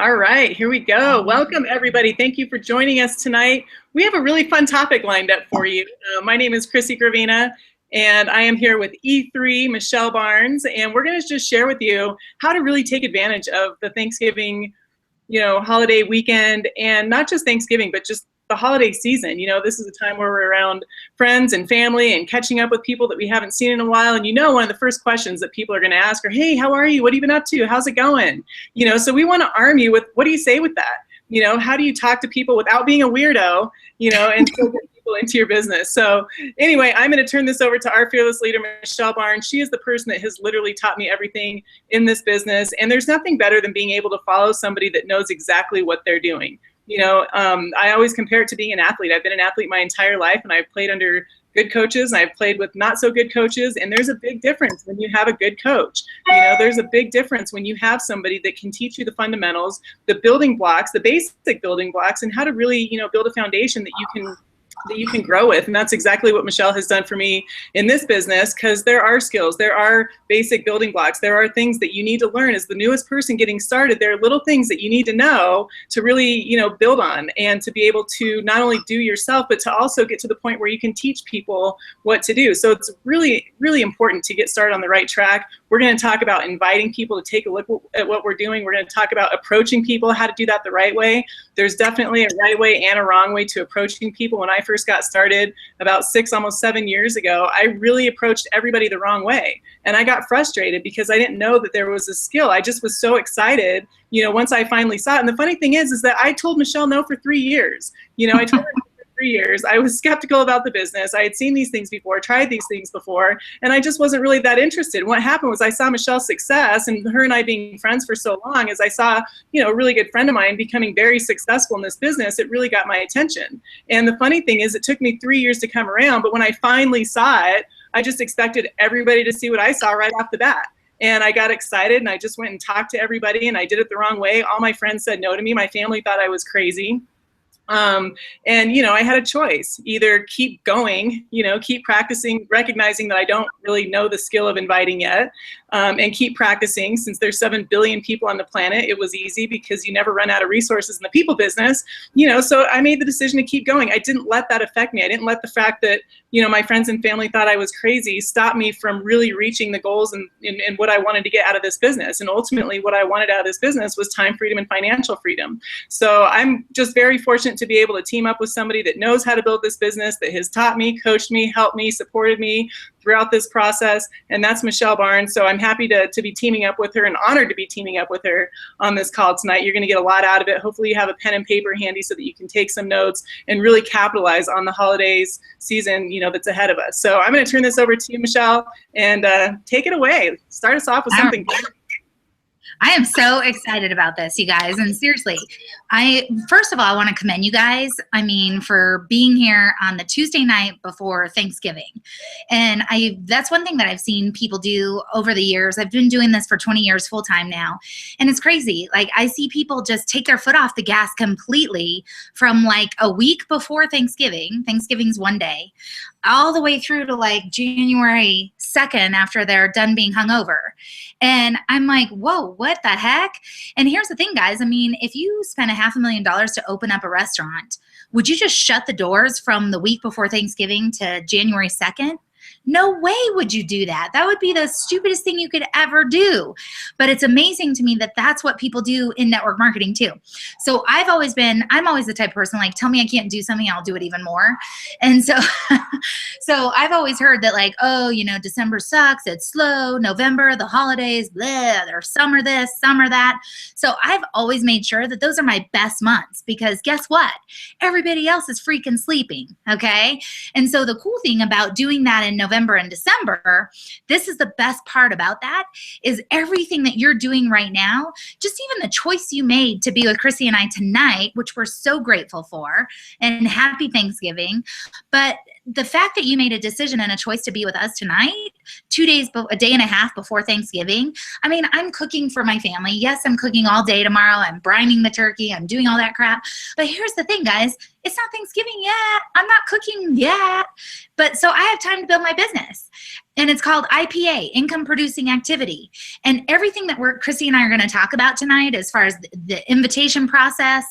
All right, here we go. Welcome, everybody. Thank you for joining us tonight. We have a really fun topic lined up for you. My name is Chrissy Gravina, and I am here with E3, Michelle Barnes, and we're going to just share with you how to really take advantage of the Thanksgiving, holiday weekend, and not just Thanksgiving, but just the holiday season. This is a time where we're around friends and family and catching up with people that we haven't seen in a while. And one of the first questions that people are going to ask are, hey, how are you? What have you been up to? How's it going? So we want to arm you with, what do you say with that? How do you talk to people without being a weirdo, and still get people into your business? So anyway, I'm going to turn this over to our fearless leader, Michelle Barnes. She is the person that has literally taught me everything in this business. And there's nothing better than being able to follow somebody that knows exactly what they're doing. I always compare it to being an athlete. I've been an athlete my entire life, and I've played under good coaches, and I've played with not so good coaches, and there's a big difference when you have a good coach. There's a big difference when you have somebody that can teach you the fundamentals, the building blocks, the basic building blocks, and how to really, build a foundation that you can grow with. And that's exactly what Michelle has done for me in this business, because there are skills, there are basic building blocks, there are things that you need to learn as the newest person getting started. There are little things that you need to know to really, build on, and to be able to not only do yourself, but to also get to the point where you can teach people what to do. So it's really, really important to get started on the right track. We're going to talk about inviting people to take a look at what we're doing. We're going to talk about approaching people, how to do that the right way. There's definitely a right way and a wrong way to approaching people. When I first got started about 6, almost 7 years ago, I really approached everybody the wrong way. And I got frustrated because I didn't know that there was a skill. I just was so excited, once I finally saw it. And the funny thing is that I told Michelle no for 3 years. I told her 3 years. I was skeptical about the business. I had seen these things before, tried these things before, and I just wasn't really that interested. What happened was I saw Michelle's success, and her and I being friends for so long, as I saw, a really good friend of mine becoming very successful in this business, it really got my attention. And the funny thing is, it took me 3 years to come around, but when I finally saw it, I just expected everybody to see what I saw right off the bat. And I got excited, and I just went and talked to everybody, and I did it the wrong way. All my friends said no to me. My family thought I was crazy. I had a choice: either keep going, keep practicing, recognizing that I don't really know the skill of inviting yet, and keep practicing. Since there's 7 billion people on the planet, it was easy because you never run out of resources in the people business, so I made the decision to keep going. I didn't let that affect me. I didn't let the fact that, my friends and family thought I was crazy stop me from really reaching the goals and what I wanted to get out of this business. And ultimately what I wanted out of this business was time freedom and financial freedom. So I'm just very fortunate to be able to team up with somebody that knows how to build this business, that has taught me, coached me, helped me, supported me throughout this process, and that's Michelle Barnes. So I'm happy to be teaming up with her, and honored to be teaming up with her on this call tonight. You're going to get a lot out of it. Hopefully you have a pen and paper handy so that you can take some notes and really capitalize on the holidays season, that's ahead of us. So I'm going to turn this over to you, Michelle, and take it away. Start us off with something good. I am so excited about this, you guys. And seriously, first of all, I want to commend you guys, for being here on the Tuesday night before Thanksgiving. And that's one thing that I've seen people do over the years. I've been doing this for 20 years full time now. And it's crazy. I see people just take their foot off the gas completely from a week before Thanksgiving. Thanksgiving's one day, all the way through to January 2nd after they're done being hungover. And I'm like, whoa, what the heck? And here's the thing, guys. If you spent $500,000 to open up a restaurant, would you just shut the doors from the week before Thanksgiving to January 2nd? No way would you do that. That would be the stupidest thing you could ever do. But it's amazing to me that that's what people do in network marketing too. So I'm always the type of person, tell me I can't do something, I'll do it even more. And so, so I've always heard that December sucks, it's slow, November, the holidays, blah, there's summer this, summer that. So I've always made sure that those are my best months, because guess what? Everybody else is freaking sleeping, okay? And so the cool thing about doing that in November and December, this is the best part about that, is everything that you're doing right now, just even the choice you made to be with Chrissy and I tonight, which we're so grateful for, and happy Thanksgiving. But the fact that you made a decision and a choice to be with us tonight, a day and a half before Thanksgiving, I'm cooking for my family. Yes, I'm cooking all day tomorrow. I'm brining the turkey. I'm doing all that crap. But here's the thing, guys. It's not Thanksgiving yet. I'm not cooking yet. But so I have time to build my business. And it's called IPA, income producing activity. And everything that Chrissy and I are going to talk about tonight, as far as the invitation process,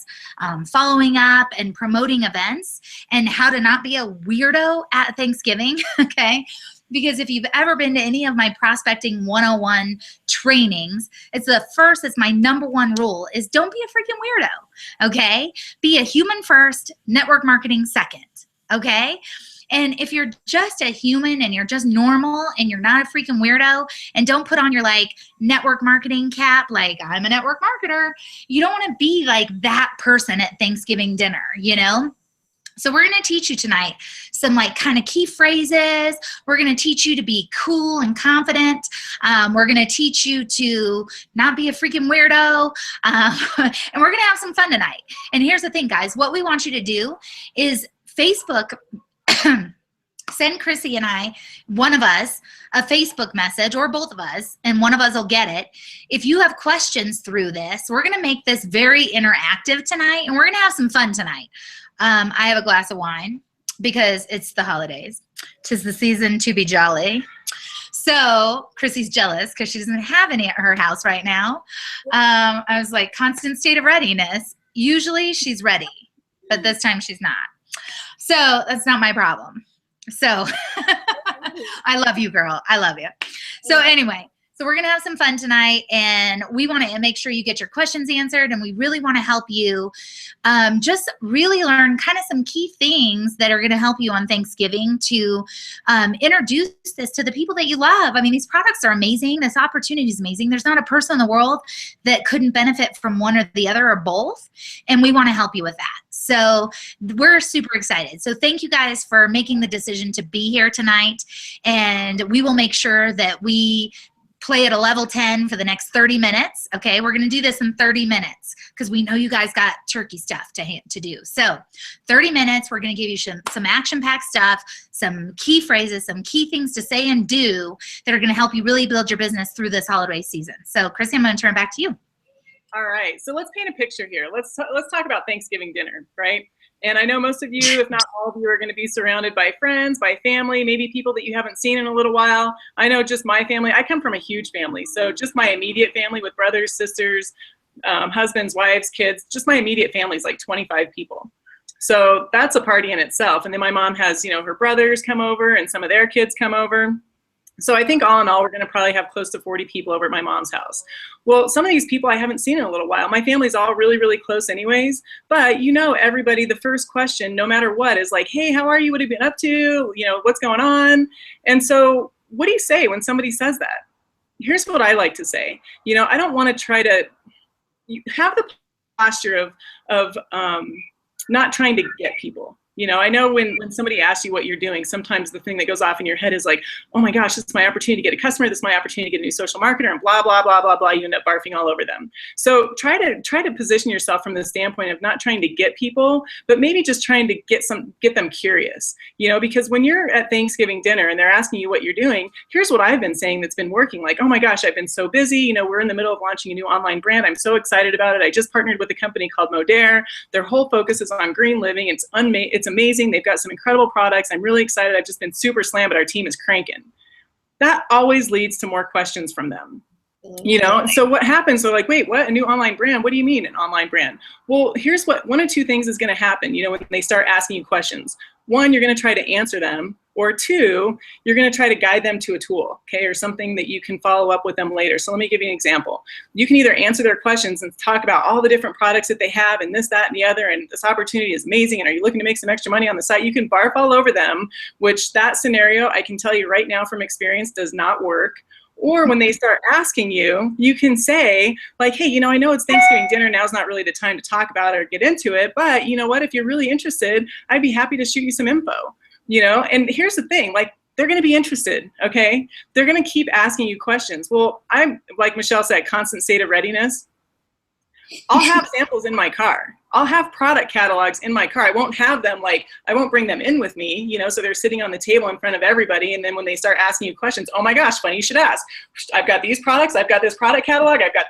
following up and promoting events, and how to not be a weirdo at Thanksgiving, okay? Because if you've ever been to any of my prospecting 101 trainings, it's my number one rule is don't be a freaking weirdo, okay? Be a human first, network marketing second, okay? And if you're just a human and you're just normal and you're not a freaking weirdo, and don't put on your like network marketing cap, like I'm a network marketer, you don't want to be like that person at Thanksgiving dinner, you know? So we're going to teach you tonight some like kind of key phrases. We're going to teach you to be cool and confident. We're going to teach you to not be a freaking weirdo. And we're going to have some fun tonight. And here's the thing, guys. What we want you to do is Facebook send Chrissy and I, one of us, a Facebook message, or both of us, and one of us will get it. If you have questions through this, we're going to make this very interactive tonight, and we're going to have some fun tonight. I have a glass of wine because it's the holidays. 'Tis the season to be jolly. So Chrissy's jealous because she doesn't have any at her house right now. I was like, constant state of readiness. Usually she's ready, but this time she's not. So that's not my problem. So I love you, girl. I love you. So anyway, so we're going to have some fun tonight, and we want to make sure you get your questions answered, and we really want to help you just really learn kind of some key things that are going to help you on Thanksgiving to introduce this to the people that you love. I mean, these products are amazing. This opportunity is amazing. There's not a person in the world that couldn't benefit from one or the other or both, and we want to help you with that. So we're super excited. So thank you guys for making the decision to be here tonight, and we will make sure that we play at a level 10 for the next 30 minutes. Okay, we're going to do this in 30 minutes because we know you guys got turkey stuff to do. So 30 minutes, we're going to give you some action-packed stuff, some key phrases, some key things to say and do that are going to help you really build your business through this holiday season. So Chrissy, I'm going to turn it back to you. All right, so let's paint a picture here. Let's talk about Thanksgiving dinner, right? And I know most of you, if not all of you, are going to be surrounded by friends, by family, maybe people that you haven't seen in a little while. I know just my family, I come from a huge family. So just my immediate family with brothers, sisters, husbands, wives, kids, just my immediate family is like 25 people. So that's a party in itself. And then my mom has, you know, her brothers come over and some of their kids come over. So I think all in all, we're going to probably have close to 40 people over at my mom's house. Well, some of these people I haven't seen in a little while. My family's all really, really close anyways. But you know, everybody, the first question, no matter what, is like, hey, how are you? What have you been up to? You know, what's going on? And so what do you say when somebody says that? Here's what I like to say. You know, I don't want to try to have the posture of not trying to get people. You know, I know when somebody asks you what you're doing, sometimes the thing that goes off in your head is like, oh my gosh, this is my opportunity to get a customer. This is my opportunity to get a new social marketer, and blah, blah, blah, blah, blah. You end up barfing all over them. So try to position yourself from the standpoint of not trying to get people, but maybe just trying to get them curious, you know, because when you're at Thanksgiving dinner and they're asking you what you're doing, here's what I've been saying that's been working. Like, oh my gosh, I've been so busy. You know, we're in the middle of launching a new online brand. I'm so excited about it. I just partnered with a company called Modere. Their whole focus is on green living. It's amazing. They've got some incredible products. I'm really excited. I've just been super slammed, but our team is cranking. That always leads to more questions from them. You know, so what happens? They're like, wait, what? A new online brand? What do you mean an online brand? Well, here's what one of two things is going to happen, you know, when they start asking you questions. One, you're going to try to answer them, or two, you're going to try to guide them to a tool, okay, or something that you can follow up with them later. So let me give you an example. You can either answer their questions and talk about all the different products that they have and this, that, and the other, and this opportunity is amazing, and are you looking to make some extra money on the site? You can barf all over them, which that scenario, I can tell you right now from experience, does not work. Or when they start asking you, you can say like, hey, you know, I know it's Thanksgiving dinner. Now's not really the time to talk about it or get into it. But you know what? If you're really interested, I'd be happy to shoot you some info, you know? And here's the thing, like, they're going to be interested, okay? They're going to keep asking you questions. Well, I'm, like Michelle said, constant state of readiness. I'll have samples in my car. I'll have product catalogs in my car. I won't have them I won't bring them in with me, so they're sitting on the table in front of everybody. And then when they start asking you questions, oh my gosh, funny you should ask. I've got these products. I've got this product catalog. I've got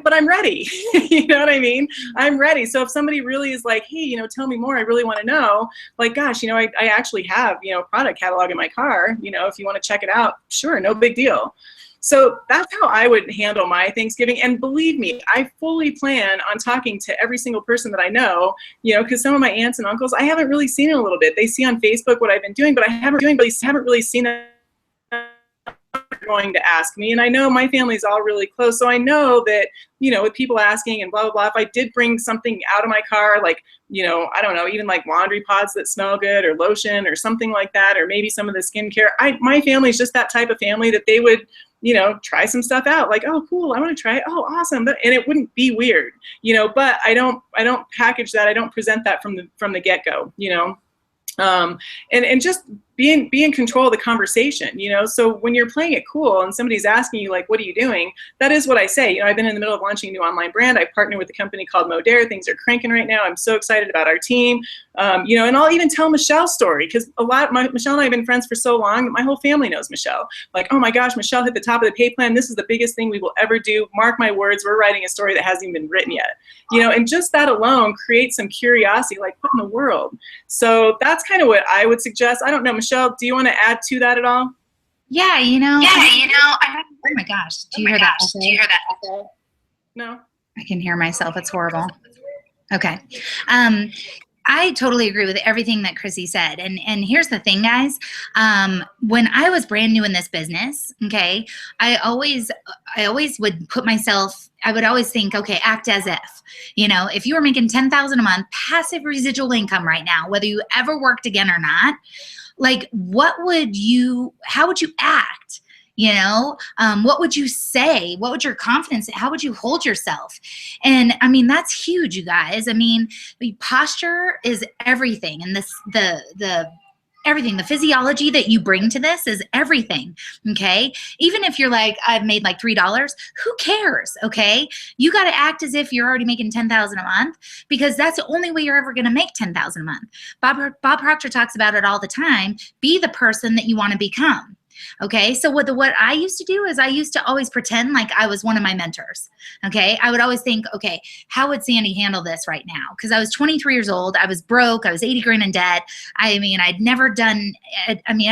but I'm ready. You know what I mean? I'm ready. So if somebody really is like, hey, tell me more, I really want to know, gosh, I actually have, product catalog in my car, if you want to check it out, sure, no big deal. So that's how I would handle my Thanksgiving. And believe me, I fully plan on talking to every single person that I know, because some of my aunts and uncles, I haven't really seen in a little bit. They see on Facebook what I've been doing, but I haven't really seen them going to ask me. And I know my family's all really close. So I know that, with people asking and blah, blah, blah, if I did bring something out of my car, I don't know, even laundry pods that smell good or lotion or something like that, or maybe some of the skincare, my family's just that type of family that they would, try some stuff out, oh, cool, I want to try it. Oh, awesome. And it wouldn't be weird, but I don't package that. I don't present that from the get-go, and just be in control of the conversation, so when you're playing it cool and somebody's asking you what are you doing, that is what I say. I've been in the middle of launching a new online brand. I partnered with a company called Modere. Things are cranking right now. I'm so excited about our team, and I'll even tell Michelle's story, because Michelle and I have been friends for so long that my whole family knows Michelle. Oh my gosh, Michelle hit the top of the pay plan. This is the biggest thing we will ever do. Mark my words, we're writing a story that hasn't even been written yet. And just that alone creates some curiosity, what in the world? So that's kind of what I would suggest. I don't know, Michelle, do you want to add to that at all? Yeah, oh my gosh, do you hear that? Do you hear that echo? No. I can hear myself. It's horrible. Okay. I totally agree with everything that Chrissy said. And here's the thing, guys. When I was brand new in this business, okay, I always would put myself, I would always think, okay, act as if, if you were making $10,000 a month, passive residual income right now, whether you ever worked again or not, how would you act? What would you say? What would your confidence, how would you hold yourself? And I mean, that's huge, you guys. I mean, the posture is everything. And everything, the physiology that you bring to this is everything, okay? Even if you're I've made $3, who cares, okay? You got to act as if you're already making $10,000 a month, because that's the only way you're ever going to make $10,000 a month. Bob Proctor talks about it all the time. Be the person that you want to become. Okay, so what I used to do is I used to always pretend like I was one of my mentors. Okay, I would always think, okay, how would Sandy handle this right now? Because I was 23 years old, I was broke, I was 80 grand in debt. I mean, I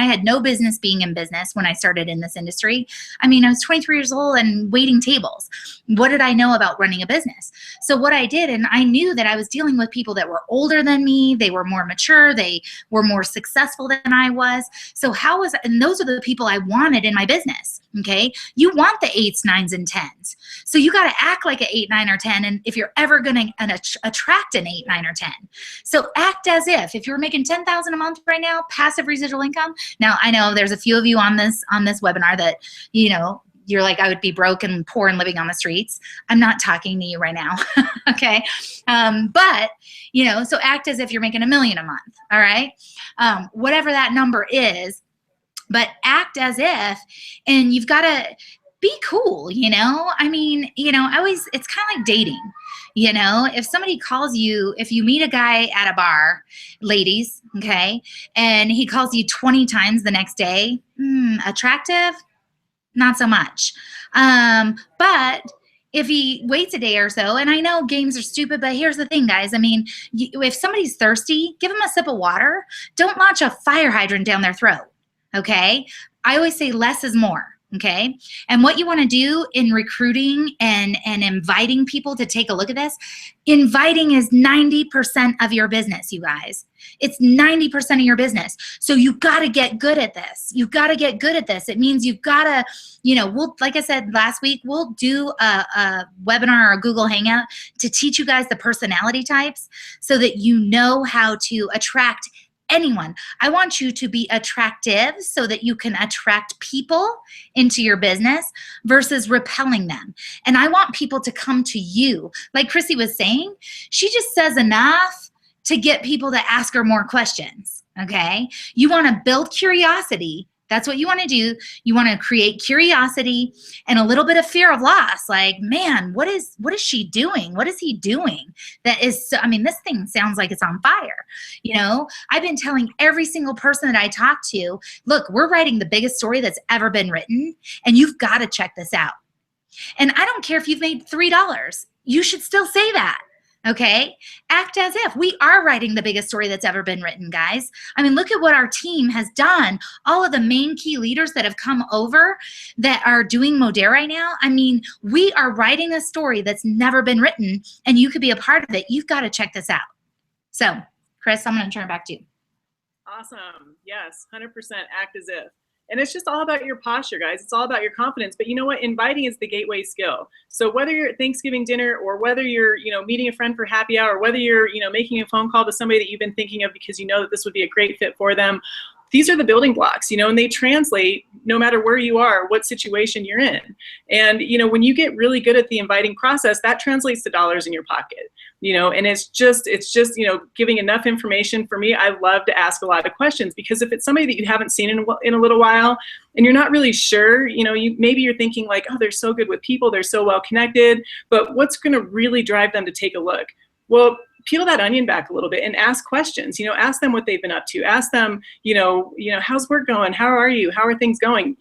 had no business being in business when I started in this industry. I mean, I was 23 years old and waiting tables. What did I know about running a business? So what I did, and I knew that I was dealing with people that were older than me, they were more mature, they were more successful than I was. So and those are the people I wanted in my business. Okay, you want the 8s, 9s, and 10s. So you got to act like an 8, 9, or 10. And if you're ever going to attract an 8, 9, or 10, so act as if you're making $10,000 a month right now, passive residual income. Now I know there's a few of you on this webinar that you're I would be broke and poor and living on the streets. I'm not talking to you right now. Okay. But, so act as if you're making $1 million a month. All right. Whatever that number is, but act as if, and you've got to be cool. I mean, it's kind of like dating. If somebody calls you, if you meet a guy at a bar, ladies, okay, and he calls you 20 times the next day, attractive? Not so much. But if he waits a day or so, and I know games are stupid, but here's the thing, guys. I mean, if somebody's thirsty, give them a sip of water. Don't launch a fire hydrant down their throat, okay? I always say less is more, okay? And what you want to do in recruiting and inviting people to take a look at this, inviting is 90% of your business, you guys. It's 90% of your business. So you got to get good at this. You got to get good at this. It means you've got to, like I said last week, we'll do a webinar or a Google Hangout to teach you guys the personality types so that you know how to attract anyone. I want you to be attractive so that you can attract people into your business versus repelling them. And I want people to come to you. Like Chrissy was saying, she just says enough to get people to ask her more questions, okay? You want to build curiosity. That's what you want to do. You want to create curiosity and a little bit of fear of loss. Like, man, what is she doing? What is he doing? That is, so, I mean, this thing sounds like it's on fire. You know, I've been telling every single person that I talk to, look, we're writing the biggest story that's ever been written, and you've got to check this out. And I don't care if you've made $3. You should still say that. Okay? Act as if. We are writing the biggest story that's ever been written, guys. I mean, look at what our team has done. All of the main key leaders that have come over that are doing Modere right now. I mean, we are writing a story that's never been written, and you could be a part of it. You've got to check this out. So, Chris, I'm going to turn it back to you. Awesome. Yes, 100% act as if. And it's just all about your posture, guys. It's all about your confidence. But you know what? Inviting is the gateway skill. So whether you're at Thanksgiving dinner, or whether you're, meeting a friend for happy hour, or whether you're, making a phone call to somebody that you've been thinking of because you know that this would be a great fit for them, these are the building blocks, and they translate no matter where you are, what situation you're in. And, when you get really good at the inviting process, that translates to dollars in your pocket, and it's just, giving enough information. For me, I love to ask a lot of questions, because if it's somebody that you haven't seen in a little while and you're not really sure, maybe you're thinking like, oh, they're so good with people, they're so well connected, but what's going to really drive them to take a look? Well, peel that onion back a little bit and ask questions. Ask them what they've been up to. Ask them, how's work going? How are you? How are things going?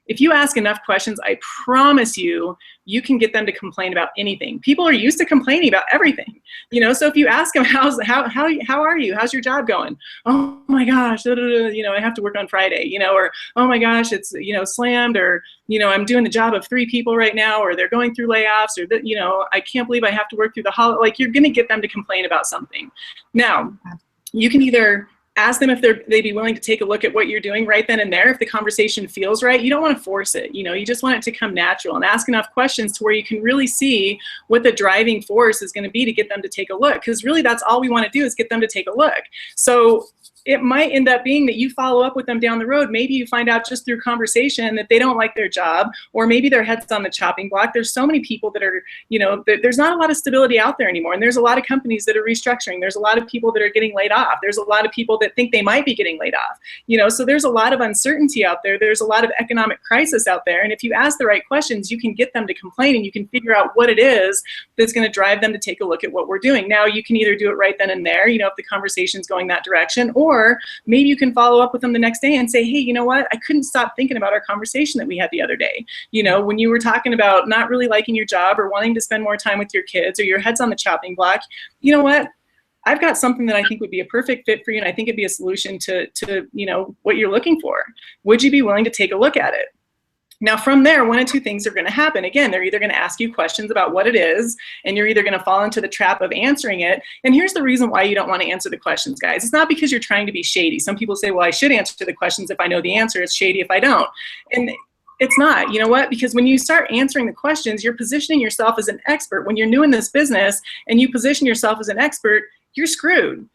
If you ask enough questions, I promise you, you can get them to complain about anything. People are used to complaining about everything, so if you ask them, how are you? How's your job going? Oh my gosh, I have to work on Friday, or, oh my gosh, it's, slammed, or, I'm doing the job of 3 people right now, or they're going through layoffs, or I can't believe I have to work through the holiday. Like, you're going to get them to complain about something. Now, you can either ask them if they'd be willing to take a look at what you're doing right then and there. If the conversation feels right, you don't want to force it. You just want it to come natural, and ask enough questions to where you can really see what the driving force is going to be to get them to take a look. Because really, that's all we want to do, is get them to take a look. So it might end up being that you follow up with them down the road. Maybe you find out just through conversation that they don't like their job, or maybe their head's on the chopping block. There's so many people that are, there's not a lot of stability out there anymore. And there's a lot of companies that are restructuring. There's a lot of people that are getting laid off. There's a lot of people that think they might be getting laid off. So there's a lot of uncertainty out there. There's a lot of economic crisis out there. And if you ask the right questions, you can get them to complain, and you can figure out what it is that's going to drive them to take a look at what we're doing. Now, you can either do it right then and there, if the conversation's going that direction, or maybe you can follow up with them the next day and say, hey, you know what? I couldn't stop thinking about our conversation that we had the other day. When you were talking about not really liking your job, or wanting to spend more time with your kids, or your head's on the chopping block, you know what? I've got something that I think would be a perfect fit for you, and I think it'd be a solution to what you're looking for. Would you be willing to take a look at it? Now, from there, one of 2 things are going to happen. Again, they're either going to ask you questions about what it is, and you're either going to fall into the trap of answering it. And here's the reason why you don't want to answer the questions, guys. It's not because you're trying to be shady. Some people say, well, I should answer the questions if I know the answer. It's shady if I don't. And it's not. You know what? Because when you start answering the questions, you're positioning yourself as an expert. When you're new in this business and you position yourself as an expert, you're screwed,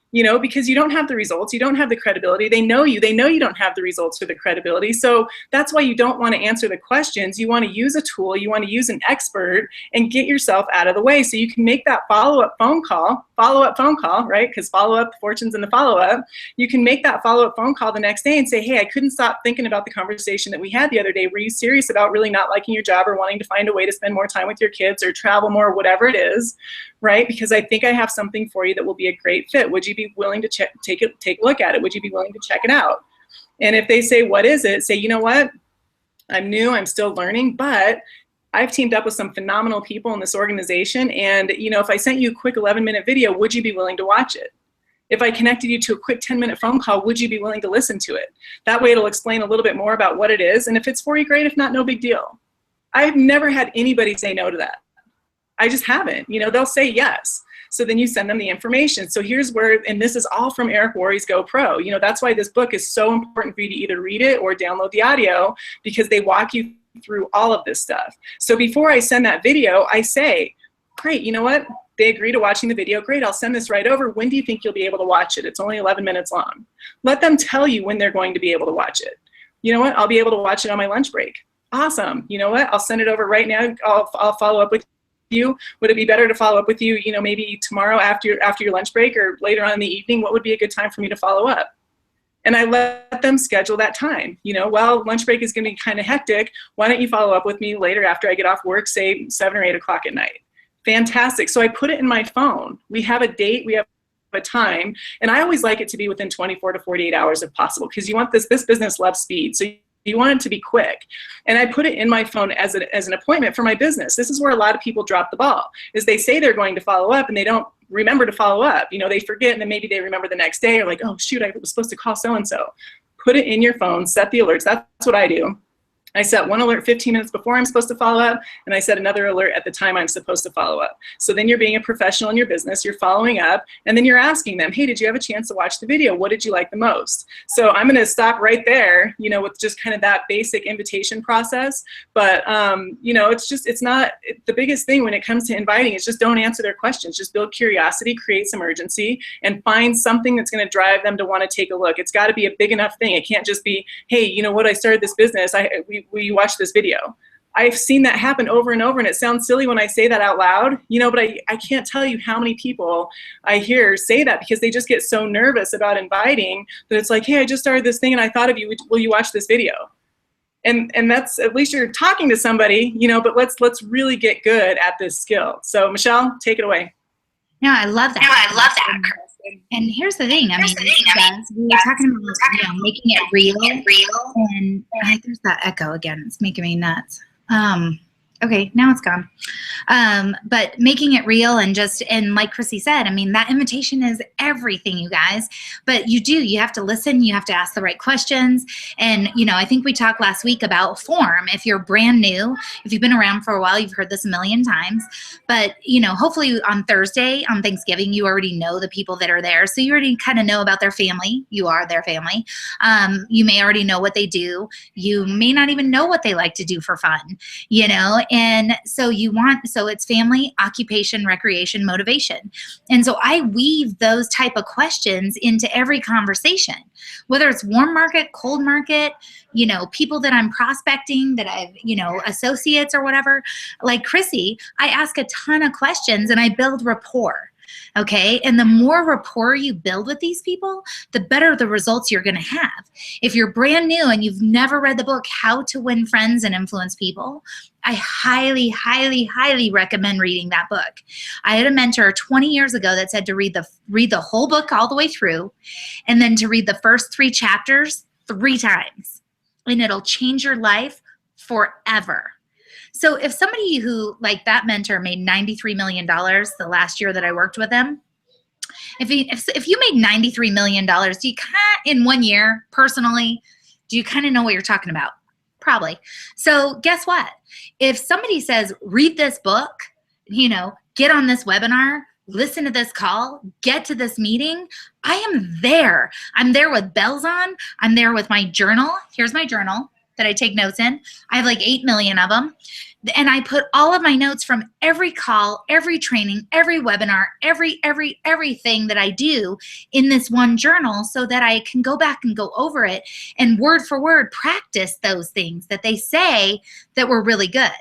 because you don't have the results, you don't have the credibility. They know you don't have the results or the credibility. So that's why you don't want to answer the questions. You want to use a tool, you want to use an expert, and get yourself out of the way so you can make that follow-up phone call, right? Because follow-up, fortune's in the follow-up. You can make that follow-up phone call the next day and say, hey, I couldn't stop thinking about the conversation that we had the other day. Were you serious about really not liking your job, or wanting to find a way to spend more time with your kids, or travel more, whatever it is, right? Because I think I have something for you that will be a great fit. Would you be willing to take a look at it? Would you be willing to check it out? And if they say, what is it? Say, you know what? I'm new, I'm still learning, but I've teamed up with some phenomenal people in this organization. And, if I sent you a quick 11-minute video, would you be willing to watch it? If I connected you to a quick 10-minute phone call, would you be willing to listen to it? That way it'll explain a little bit more about what it is. And if it's for you, great. If not, no big deal. I've never had anybody say no to that. I just haven't. They'll say yes. So then you send them the information. So here's where, and this is all from Eric Worre's Go Pro. That's why this book is so important for you to either read it or download the audio, because they walk you through all of this stuff. So before I send that video, I say, great, you know what? They agree to watching the video. Great, I'll send this right over. When do you think you'll be able to watch it? It's only 11 minutes long. Let them tell you when they're going to be able to watch it. You know what? I'll be able to watch it on my lunch break. Awesome. You know what? I'll send it over right now. I'll follow up with you. Would it be better to follow up with you, maybe tomorrow after your lunch break, or later on in the evening? What would be a good time for me to follow up? And I let them schedule that time. You know, well, lunch break is going to be kind of hectic. Why don't you follow up with me later after I get off work, say 7 or 8 o'clock at night? Fantastic. So I put it in my phone. We have a date, we have a time, and I always like it to be within 24 to 48 hours if possible, because you want this business loves speed. So you want it to be quick. And I put it in my phone as an appointment for my business. This is where a lot of people drop the ball, is they say they're going to follow up and they don't remember to follow up. You know, they forget, and then maybe they remember the next day, or like, oh shoot, I was supposed to call so-and-so. Put it in your phone, set the alerts. That's what I do. I set one alert 15 minutes before I'm supposed to follow up, and I set another alert at the time I'm supposed to follow up. So then you're being a professional in your business, you're following up, and then you're asking them, hey, did you have a chance to watch the video? What did you like the most? So I'm gonna stop right there, you know, with just kind of that basic invitation process. But, you know, it's not, the biggest thing when it comes to inviting is just don't answer their questions. Just build curiosity, create some urgency, and find something that's gonna drive them to wanna take a look. It's gotta be a big enough thing. It can't just be, hey, you know what, I started this business, will you watch this video? I've seen that happen over and over, and it sounds silly when I say that out loud, you know, but I can't tell you how many people I hear say that because they just get so nervous about inviting that it's like, hey, I just started this thing and I thought of you, will you watch this video? And that's, at least you're talking to somebody, you know, but let's really get good at this skill. So Michelle, take it away. No, I love that. No, I love that. And here's the thing. I mean, guys, we were talking about, you know, making it real. And there's that echo again. It's making me nuts. Okay, now it's gone. But making it real and like Chrissy said, I mean, that invitation is everything, you guys. But you have to listen, you have to ask the right questions. And, you know, I think we talked last week about form. If you're brand new, if you've been around for a while, you've heard this a million times. But, you know, hopefully on Thursday, on Thanksgiving, you already know the people that are there. So you already kind of know about their family. You are their family. You may already know what they do. You may not even know what they like to do for fun, you know. And so it's family, occupation, recreation, motivation. And so I weave those type of questions into every conversation, whether it's warm market, cold market, you know, people that I'm prospecting that I've, you know, associates or whatever. Like Chrissy, I ask a ton of questions and I build rapport. Okay. And the more rapport you build with these people, the better the results you're going to have. If you're brand new and you've never read the book, How to Win Friends and Influence People, I highly, highly, highly recommend reading that book. I had a mentor 20 years ago that said to read the whole book all the way through, and then to read the first 3 chapters 3 times, and it'll change your life forever. So if somebody who, like that mentor, made $93 million the last year that I worked with him, if you made $93 million, do you in 1 year, personally, do you kind of know what you're talking about? Probably. So guess what? If somebody says, read this book, you know, get on this webinar, listen to this call, get to this meeting, I am there. I'm there with bells on. I'm there with my journal. Here's my journal that I take notes in. I have like 8 million of them. And I put all of my notes from every call, every training, every webinar, everything that I do in this one journal so that I can go back and go over it and word for word practice those things that they say that were really good.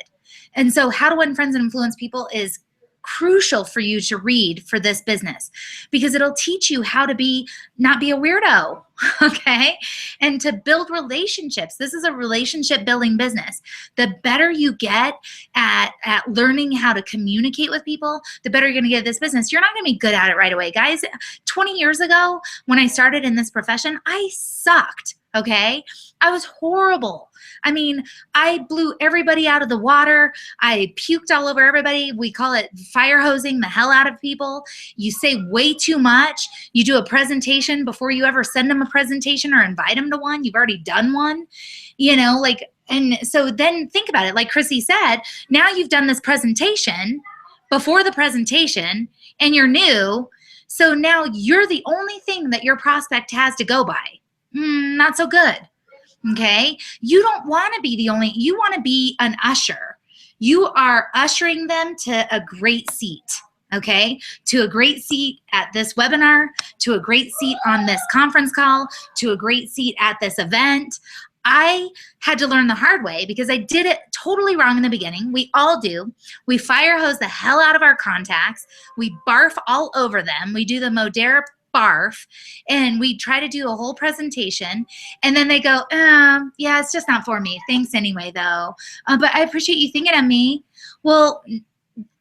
And so How to Win Friends and Influence People is crucial for you to read for this business, because it'll teach you how to not be a weirdo, okay? And to build relationships. This is a relationship building business. The better you get at learning how to communicate with people, the better you're gonna get at this business. You're not gonna be good at it right away. Guys, 20 years ago, when I started in this profession, I sucked, okay? I was horrible. I mean, I blew everybody out of the water. I puked all over everybody. We call it fire hosing the hell out of people. You say way too much. You do a presentation before you ever send them a presentation or invite them to one. You've already done one, you know, like, and so then think about it. Like Chrissy said, now you've done this presentation before the presentation and you're new. So now you're the only thing that your prospect has to go by. Not so good. Okay. You don't want to be you want to be an usher. You are ushering them to a great seat. Okay. To a great seat at this webinar, to a great seat on this conference call, to a great seat at this event. I had to learn the hard way because I did it totally wrong in the beginning. We all do. We fire hose the hell out of our contacts. We barf all over them. We do the barf. And we try to do a whole presentation. And then they go, yeah, it's just not for me. Thanks anyway, though. But I appreciate you thinking of me. Well,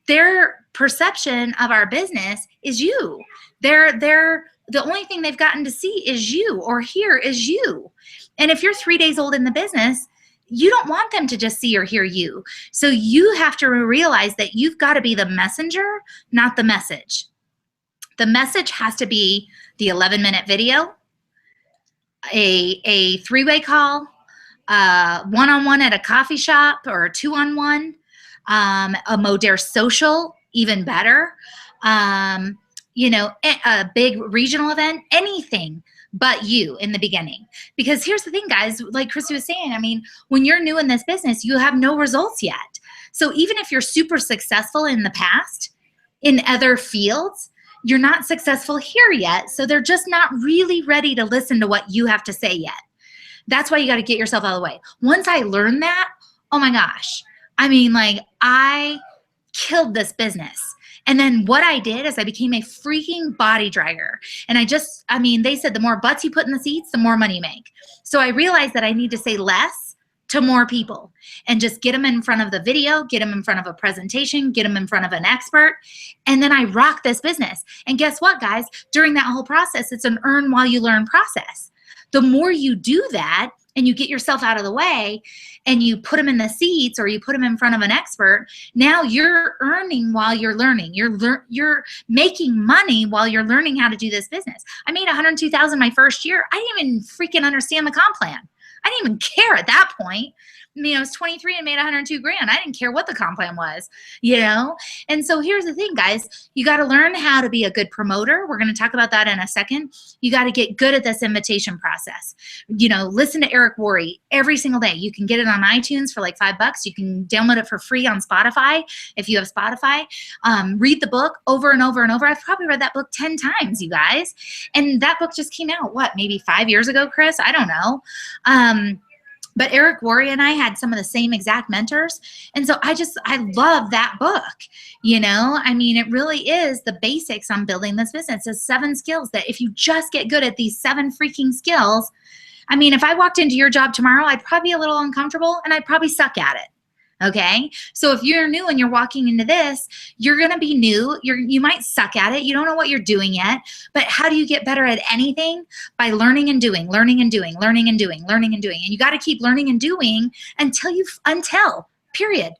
their perception of our business is you. The only thing they've gotten to see is you or hear is you. And if you're 3 days old in the business, you don't want them to just see or hear you. So you have to realize that you've got to be the messenger, not the message. The message has to be the 11-minute video, a three-way call, one-on-one at a coffee shop or a two-on-one, a Modere social, even better, you know, a big regional event, anything but you in the beginning. Because here's the thing, guys, like Chrissy was saying, I mean, when you're new in this business, you have no results yet. So even if you're super successful in the past, in other fields, you're not successful here yet. So they're just not really ready to listen to what you have to say yet. That's why you got to get yourself out of the way. Once I learned that, oh my gosh, I mean, like, I killed this business. And then what I did is I became a freaking body dragger. And I mean, they said the more butts you put in the seats, the more money you make. So I realized that I need to say less to more people and just get them in front of the video, get them in front of a presentation, get them in front of an expert. And then I rock this business. And guess what, guys? During that whole process, it's an earn while you learn process. The more you do that and you get yourself out of the way and you put them in the seats or you put them in front of an expert, now you're earning while you're learning. You're making money while you're learning how to do this business. I made $102,000 my first year. I didn't even freaking understand the comp plan. I didn't even care at that point. I mean, I was 23 and made 102 grand. I didn't care what the comp plan was, you know? And so here's the thing, guys. You got to learn how to be a good promoter. We're going to talk about that in a second. You got to get good at this invitation process. You know, listen to Eric Worre every single day. You can get it on iTunes for like $5. You can download it for free on Spotify if you have Spotify. Read the book over and over and over. I've probably read that book 10 times, you guys. And that book just came out, what, maybe 5 years ago, Chris? I don't know. But Eric Worre and I had some of the same exact mentors. And so I love that book. You know, I mean, it really is the basics on building this business. It's 7 skills that if you just get good at these 7 freaking skills, I mean, if I walked into your job tomorrow, I'd probably be a little uncomfortable and I'd probably suck at it. Okay. So if you're new and you're walking into this, you're going to be new. You might suck at it. You don't know what you're doing yet, but how do you get better at anything? By learning and doing, learning and doing, learning and doing, learning and doing. And you got to keep learning and doing until period.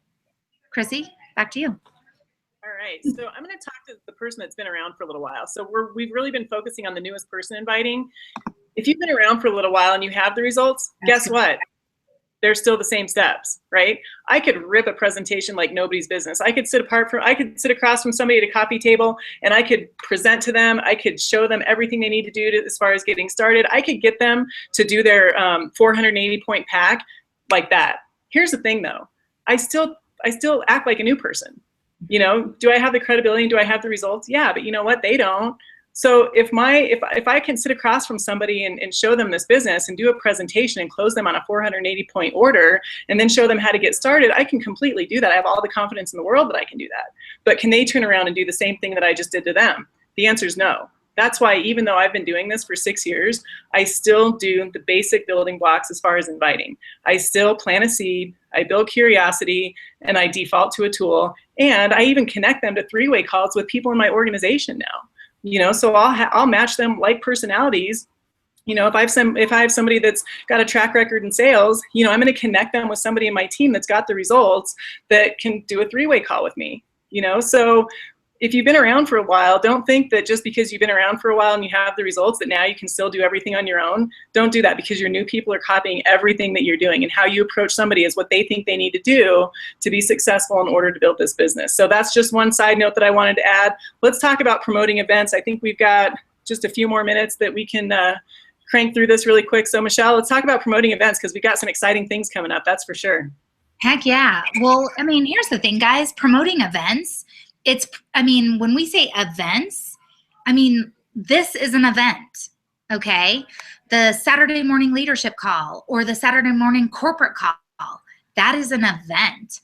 Chrissy, back to you. All right. So I'm going to talk to the person that's been around for a little while. So we've really been focusing on the newest person inviting. If you've been around for a little while and you have the results, guess what? They're still the same steps, right? I could rip a presentation like nobody's business. I could sit across from somebody at a coffee table and I could present to them. I could show them everything they need to do as far as getting started. I could get them to do their 480-point pack like that. Here's the thing though. I still act like a new person. You know, do I have the credibility and do I have the results? Yeah, but you know what? They don't. So if I can sit across from somebody and show them this business and do a presentation and close them on a 480-point order and then show them how to get started, I can completely do that. I have all the confidence in the world that I can do that. But can they turn around and do the same thing that I just did to them? The answer is no. That's why even though I've been doing this for 6 years, I still do the basic building blocks as far as inviting. I still plant a seed, I build curiosity, and I default to a tool. And I even connect them to 3-way calls with people in my organization now. You know, so I'll match them like personalities. You know, if I have somebody that's got a track record in sales, you know, I'm going to connect them with somebody in my team that's got the results that can do a 3-way call with me. You know, so if you've been around for a while, don't think that just because you've been around for a while and you have the results that now you can still do everything on your own. Don't do that, because your new people are copying everything that you're doing, and how you approach somebody is what they think they need to do to be successful in order to build this business. So that's just one side note that I wanted to add. Let's talk about promoting events. I think we've got just a few more minutes that we can crank through this really quick. So Michelle, let's talk about promoting events, because we've got some exciting things coming up, that's for sure. Heck yeah. Well, I mean, here's the thing, guys. Promoting events, when we say events, I mean, this is an event, okay? The Saturday morning leadership call or the Saturday morning corporate call, That is an event.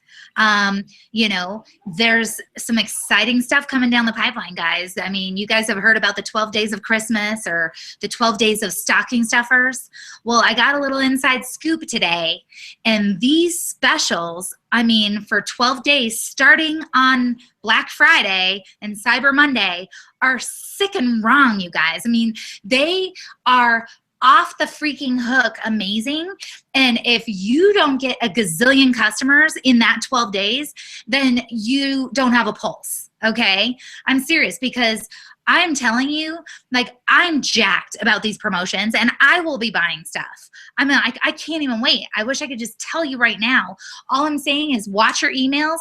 You know, there's some exciting stuff coming down the pipeline, guys. I mean, you guys have heard about the 12 days of Christmas or the 12 days of stocking stuffers. Well, I got a little inside scoop today, and these specials, I mean, for 12 days starting on Black Friday and Cyber Monday are sick and wrong, you guys. I mean, they are off the freaking hook amazing. And if you don't get a gazillion customers in that 12 days, then you don't have a pulse, okay? I'm serious, because I'm telling you, like, I'm jacked about these promotions, and I will be buying stuff. I mean, I can't even wait. I wish I could just tell you right now. All I'm saying is watch your emails,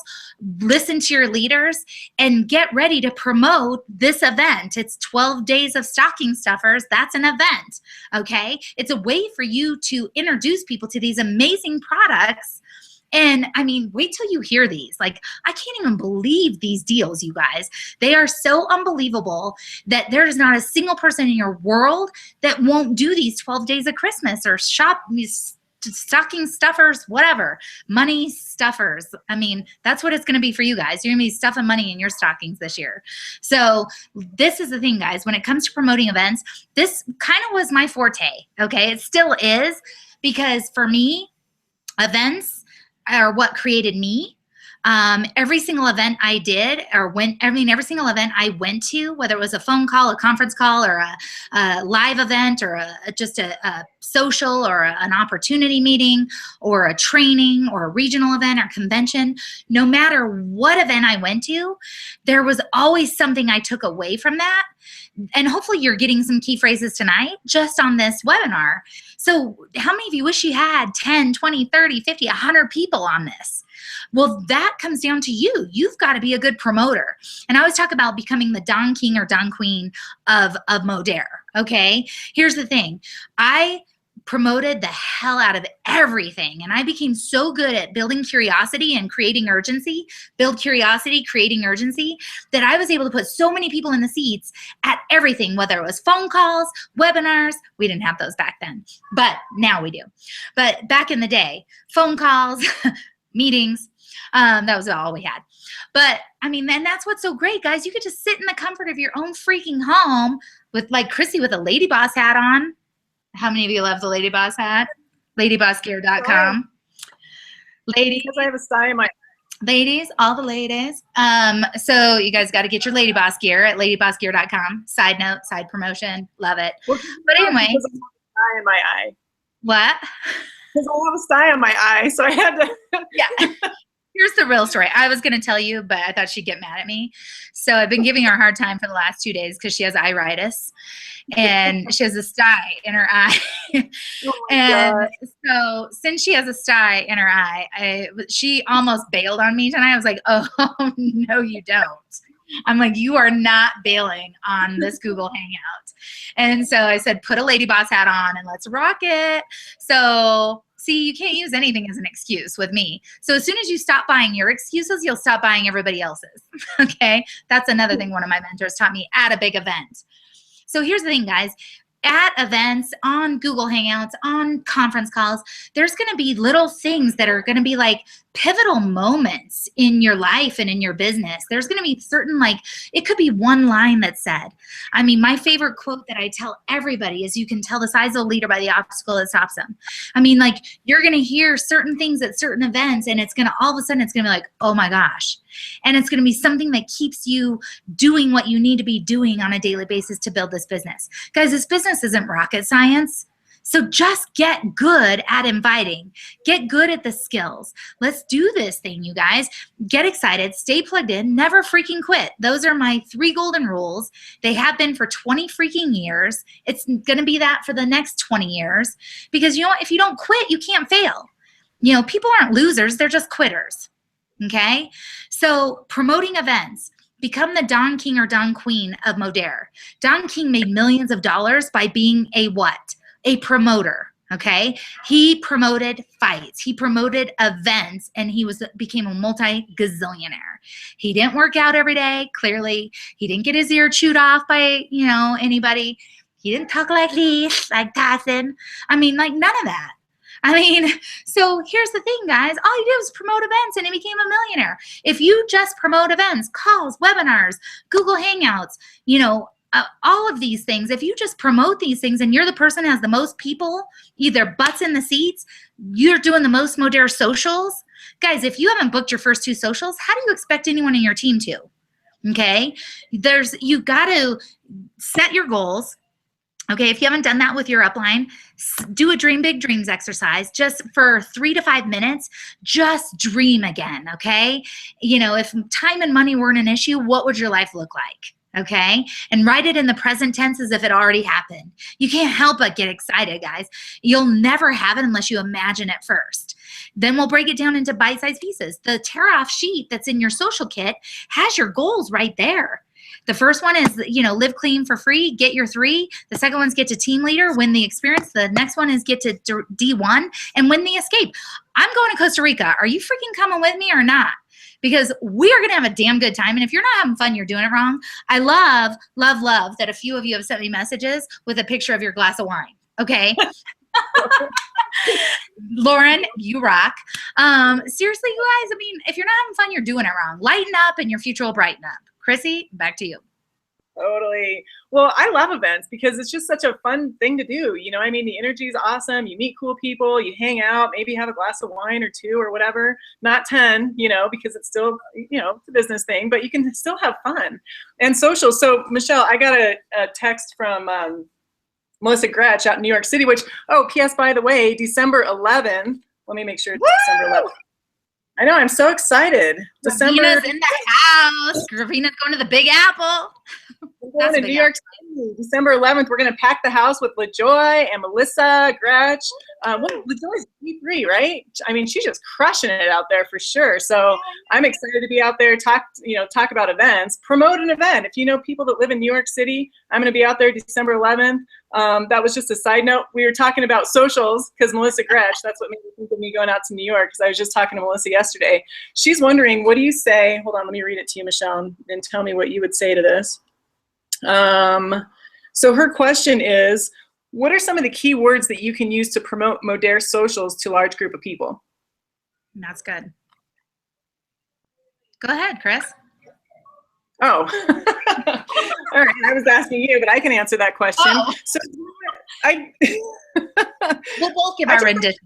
listen to your leaders, and get ready to promote this event. It's 12 days of stocking stuffers. That's an event, okay? It's a way for you to introduce people to these amazing products. And I mean, wait till you hear these. Like, I can't even believe these deals, you guys. They are so unbelievable that there is not a single person in your world that won't do these 12 days of Christmas or shop these stocking stuffers, whatever, money stuffers. I mean, that's what it's going to be for you guys. You're going to be stuffing money in your stockings this year. So this is the thing, guys. When it comes to promoting events, this kind of was my forte, okay? It still is, because for me, events are what created me. Every single event I did, every single event I went to, whether it was a phone call, a conference call, or a live event, or just a social, or an opportunity meeting, or a training, or a regional event or convention, no matter what event I went to, there was always something I took away from that. And hopefully you're getting some key phrases tonight just on this webinar. So how many of you wish you had 10, 20, 30, 50, 100 people on this? Well, that comes down to you. You've got to be a good promoter. And I always talk about becoming the Don King or Don Queen of Modere, okay? Here's the thing. I promoted the hell out of everything. And I became so good at building curiosity and creating urgency, build curiosity, creating urgency, that I was able to put so many people in the seats at everything, whether it was phone calls, webinars. We didn't have those back then, but now we do. But back in the day, phone calls, meetings, that was all we had. But I mean, and that's what's so great, guys. You could just sit in the comfort of your own freaking home with, like Chrissy, with a Lady Boss hat on. How many of you love the Lady Boss hat? LadyBossGear.com. Ladies, because I have a sty in my ladies, all the ladies. So you guys got to get your Lady Boss gear at LadyBossGear.com. Side note, side promotion, love it. But anyway, because I have a sty in my eye. What? Because I have a sty on my eye, so I had to. Yeah. Here's the real story. I was going to tell you, but I thought she'd get mad at me. So I've been giving her a hard time for the last 2 days because she has iritis and she has a sty in her eye. Oh and so since she has a sty in her eye, she almost bailed on me tonight. I was like, oh, no, you don't. I'm like, you are not bailing on this Google Hangout. And so I said, put a Lady Boss hat on and let's rock it. So see, you can't use anything as an excuse with me. So as soon as you stop buying your excuses, you'll stop buying everybody else's. Okay? That's another thing one of my mentors taught me at a big event. So here's the thing, guys. At events, on Google Hangouts, on conference calls, there's going to be little things that are going to be like pivotal moments in your life and in your business. There's going to be certain, like, it could be one line that's said. I mean, my favorite quote that I tell everybody is, you can tell the size of a leader by the obstacle that stops them. I mean, like, you're going to hear certain things at certain events, and it's going to, all of a sudden, it's going to be like, oh my gosh. And it's going to be something that keeps you doing what you need to be doing on a daily basis to build this business. Guys, this business isn't rocket science. So just get good at inviting. Get good at the skills. Let's do this thing, you guys. Get excited. Stay plugged in. Never freaking quit. Those are my 3 golden rules. They have been for 20 freaking years. It's going to be that for the next 20 years. Because, you know, if you don't quit, you can't fail. You know, people aren't losers. They're just quitters. Okay? So promoting events. Become the Don King or Don Queen of Modere. Don King made millions of dollars by being a what? A promoter, okay? He promoted fights. He promoted events, and he became a multi-gazillionaire. He didn't work out every day, clearly. He didn't get his ear chewed off by, you know, anybody. He didn't talk like this, like Tyson. I mean, like, none of that. I mean, so here's the thing, guys. All you do is promote events and he became a millionaire. If you just promote events, calls, webinars, Google Hangouts, all of these things, if you just promote these things and you're the person who has the most people, either butts in the seats, you're doing the most Modere socials. Guys, if you haven't booked your first 2 socials, how do you expect anyone in your team to? Okay? You got to set your goals. Okay, if you haven't done that with your upline, do a Dream Big Dreams exercise just for 3 to 5 minutes. Just dream again, okay? If time and money weren't an issue, what would your life look like? Okay, and write it in the present tense as if it already happened. You can't help but get excited, guys. You'll never have it unless you imagine it first. Then we'll break it down into bite-sized pieces. The tear-off sheet that's in your social kit has your goals right there. The first one is, live clean for free, get your 3. The second one's get to team leader, win the experience. The next one is get to D1 and win the escape. I'm going to Costa Rica. Are you freaking coming with me or not? Because we are going to have a damn good time. And if you're not having fun, you're doing it wrong. I love, love, love that a few of you have sent me messages with a picture of your glass of wine. Okay. Lauren, you rock. Seriously, you guys, if you're not having fun, you're doing it wrong. Lighten up and your future will brighten up. Chrissy, back to you. Totally. Well, I love events because it's just such a fun thing to do. The energy is awesome. You meet cool people, you hang out, maybe have a glass of wine or 2 or whatever, not 10, because it's still, it's a business thing, but you can still have fun and social. So Michelle, I got a text from Melissa Gretsch out in New York City, which, P.S. by the way, December 11th, let me make sure it's December 11th. I know, I'm so excited. Gravina's in the house. Gravina's going to the Big Apple. We're going to New York City, December 11th. We're going to pack the house with LaJoy and Melissa Gretsch. LaJoy's D3, right? She's just crushing it out there for sure. So I'm excited to be out there, talk about events, promote an event. If you know people that live in New York City, I'm going to be out there December 11th. That was just a side note. We were talking about socials because Melissa Gretsch, that's what made me think of me going out to New York, because I was just talking to Melissa yesterday. She's wondering, what do you say? Hold on, let me read it to you, Michelle, and tell me what you would say to this. So her question is, what are some of the key words that you can use to promote Modere socials to a large group of people? That's good. Go ahead, Chris. Oh, all right. I was asking you, but I can answer that question. Oh. So we'll both give our rendition.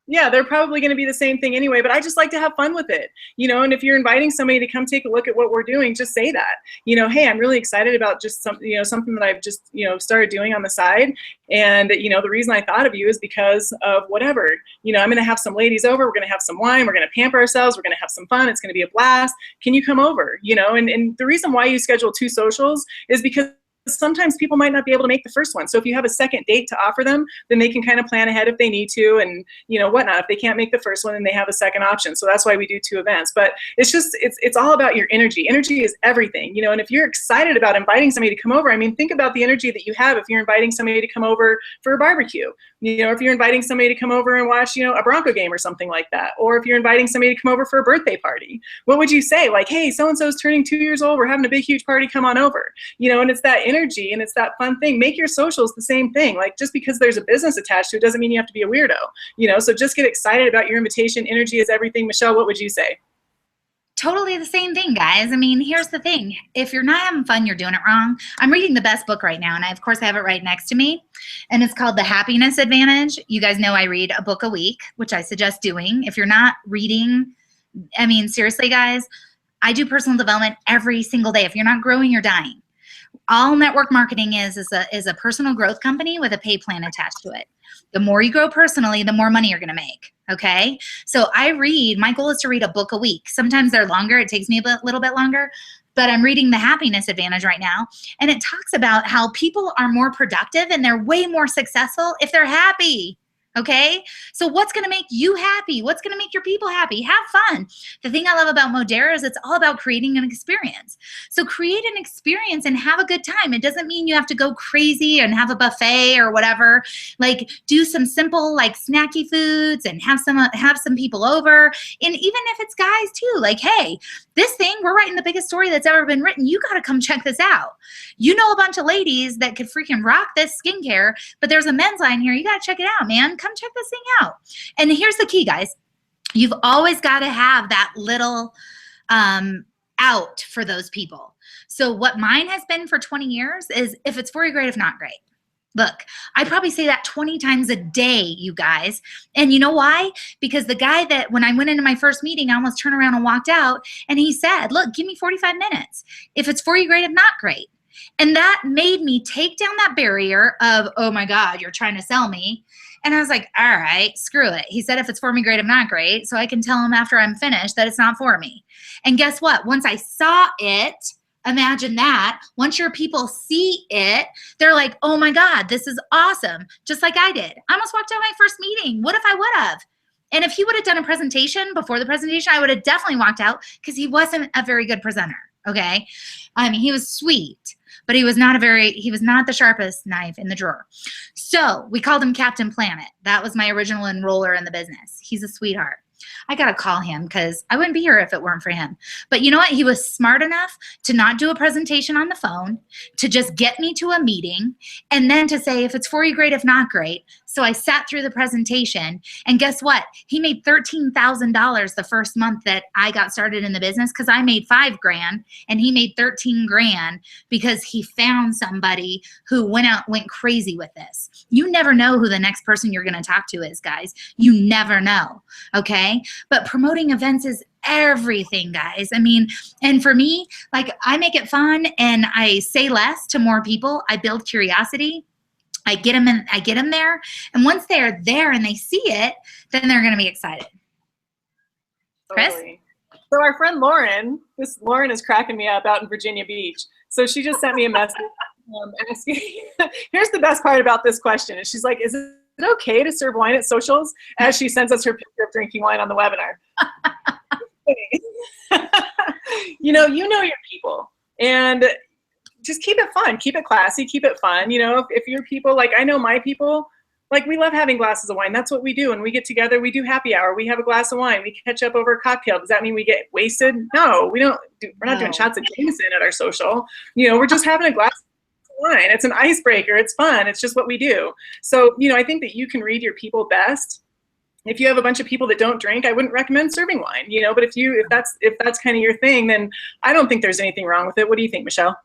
Yeah, they're probably going to be the same thing anyway, but I just like to have fun with it, and if you're inviting somebody to come take a look at what we're doing, just say that, hey, I'm really excited about just something, something that I've just, started doing on the side. And, the reason I thought of you is because of whatever, I'm going to have some ladies over, we're going to have some wine, we're going to pamper ourselves, we're going to have some fun, it's going to be a blast. Can you come over? And the reason why you schedule 2 socials is because sometimes people might not be able to make the first one. So if you have a second date to offer them, then they can kind of plan ahead if they need to and, whatnot. If they can't make the first one, then they have a second option. So that's why we do 2 events. But it's just, it's all about your energy. Energy is everything, and if you're excited about inviting somebody to come over, think about the energy that you have if you're inviting somebody to come over for a barbecue, if you're inviting somebody to come over and watch, a Bronco game or something like that. Or if you're inviting somebody to come over for a birthday party, what would you say? Like, hey, so-and-so's turning 2 years old. We're having a big, huge party. Come on over, and it's that energy and it's that fun thing. Make your socials the same thing. Like, just because there's a business attached to it doesn't mean you have to be a weirdo, so just get excited about your invitation. Energy is everything. Michelle, what would you say? Totally the same thing, guys. Here's the thing. If you're not having fun, you're doing it wrong. I'm reading the best book right now, and of course I have it right next to me, and it's called The Happiness Advantage. You guys know I read a book a week, which I suggest doing. If you're not reading, seriously, guys, I do personal development every single day. If you're not growing, you're dying. All network marketing is a personal growth company with a pay plan attached to it. The more you grow personally, the more money you're going to make. Okay. So my goal is to read a book a week. Sometimes they're longer. It takes me a little bit longer, but I'm reading The Happiness Advantage right now. And it talks about how people are more productive and they're way more successful if they're happy. Okay. So what's going to make you happy? What's going to make your people happy? Have fun. The thing I love about Modere is it's all about creating an experience. So create an experience and have a good time. It doesn't mean you have to go crazy and have a buffet or whatever. Like, do some simple, like, snacky foods and have some people over. And even if it's guys too, like, hey, this thing, we're writing the biggest story that's ever been written. You got to come check this out. You know a bunch of ladies that could freaking rock this skincare, but there's a men's line here. You got to check it out, man. come check this thing out. And here's the key, guys. You've always got to have that little out for those people. So what mine has been for 20 years is if it's for you, great. If not, great. Look, I probably say that 20 times a day, you guys. And you know why? Because the guy that when I went into my first meeting, I almost turned around and walked out, and he said, look, give me 45 minutes. If it's for you, great. If not, great. And that made me take down that barrier of, oh my God, you're trying to sell me. And I was like, all right, screw it. He said, if it's for me, great. If not, great. So I can tell him after I'm finished that it's not for me. And guess what? Once I saw it, imagine that. Once your people see it, they're like, oh my God, this is awesome. Just like I did. I almost walked out my first meeting. What if I would have? And if he would have done a presentation before the presentation, I would have definitely walked out because he wasn't a very good presenter. Okay. I mean, he was sweet, but he was not the sharpest knife in the drawer. So we called him Captain Planet. That was my original enroller in the business. He's a sweetheart. I got to call him because I wouldn't be here if it weren't for him. But you know what? He was smart enough to not do a presentation on the phone, to just get me to a meeting, and then to say, if it's for you, great. If not, great. So I sat through the presentation, and guess what? He made $13,000 the first month that I got started in the business because I made $5,000 and he made $13,000 because he found somebody who went crazy with this. You never know who the next person you're going to talk to is, guys. You never know. Okay. But promoting events is everything, guys. I mean, and for me, like, I make it fun and I say less to more people. I build curiosity. I get them there. And once they're there and they see it, then they're going to be excited. Chris? Totally. So our friend Lauren is cracking me up out in Virginia Beach. So she just sent me a message asking, here's the best part about this question. And she's like, is it okay to serve wine at socials? As she sends us her picture of drinking wine on the webinar. you know your people. And just keep it fun, keep it classy, keep it fun. You know, if your people, like I know my people, like we love having glasses of wine. That's what we do. When we get together, we do happy hour. We have a glass of wine. We catch up over a cocktail. Does that mean we get wasted? No, we don't. We're not doing shots of Jameson at our social. You know, we're just having a glass of wine. It's an icebreaker. It's fun. It's just what we do. So, you know, I think that you can read your people best. If you have a bunch of people that don't drink, I wouldn't recommend serving wine. You know, but if that's kind of your thing, then I don't think there's anything wrong with it. What do you think, Michelle?